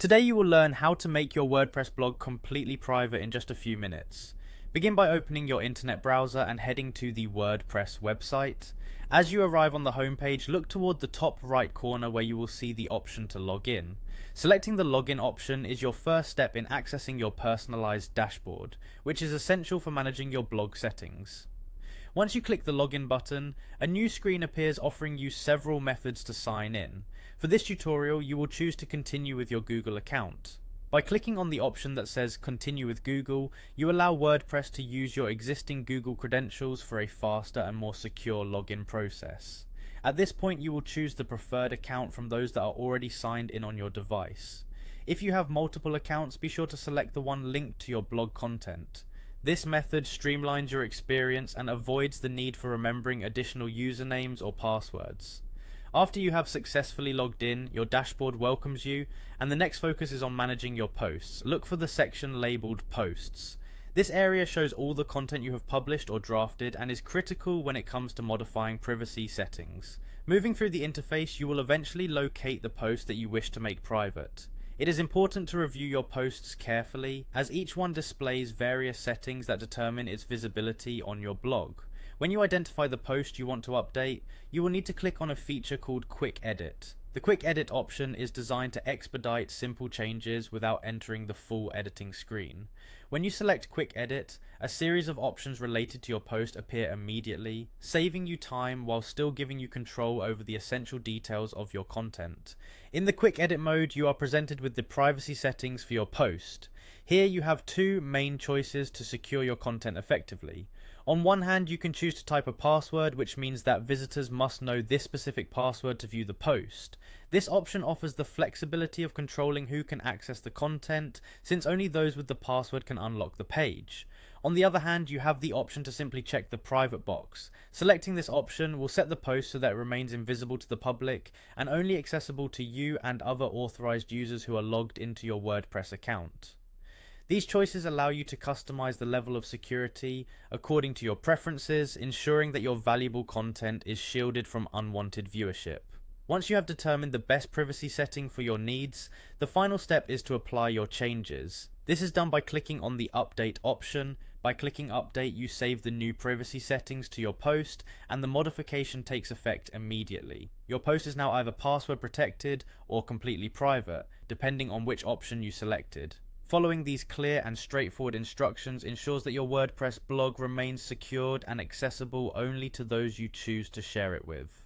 Today you will learn how to make your WordPress blog completely private in just a few minutes. Begin by opening your internet browser and heading to the WordPress website. As you arrive on the homepage, look toward the top right corner where you will see the option to log in. Selecting the login option is your first step in accessing your personalized dashboard, which is essential for managing your blog settings. Once you click the login button, a new screen appears offering you several methods to sign in. For this tutorial, you will choose to continue with your Google account. By clicking on the option that says Continue with Google, you allow WordPress to use your existing Google credentials for a faster and more secure login process. At this point, you will choose the preferred account from those that are already signed in on your device. If you have multiple accounts, be sure to select the one linked to your blog content. This method streamlines your experience and avoids the need for remembering additional usernames or passwords. After you have successfully logged in, your dashboard welcomes you, and the next focus is on managing your posts. Look for the section labeled Posts. This area shows all the content you have published or drafted and is critical when it comes to modifying privacy settings. Moving through the interface, you will eventually locate the post that you wish to make private. It is important to review your posts carefully, as each one displays various settings that determine its visibility on your blog. When you identify the post you want to update, you will need to click on a feature called Quick Edit. The Quick Edit option is designed to expedite simple changes without entering the full editing screen. When you select Quick Edit, a series of options related to your post appear immediately, saving you time while still giving you control over the essential details of your content. In the Quick Edit mode, you are presented with the privacy settings for your post. Here you have two main choices to secure your content effectively. On one hand, you can choose to type a password, which means that visitors must know this specific password to view the post. This option offers the flexibility of controlling who can access the content, since only those with the password can unlock the page. On the other hand, you have the option to simply check the private box. Selecting this option will set the post so that it remains invisible to the public and only accessible to you and other authorized users who are logged into your WordPress account. These choices allow you to customize the level of security according to your preferences, ensuring that your valuable content is shielded from unwanted viewership. Once you have determined the best privacy setting for your needs, the final step is to apply your changes. This is done by clicking on the Update option. By clicking Update, you save the new privacy settings to your post, and the modification takes effect immediately. Your post is now either password protected or completely private, depending on which option you selected. Following these clear and straightforward instructions ensures that your WordPress blog remains secured and accessible only to those you choose to share it with.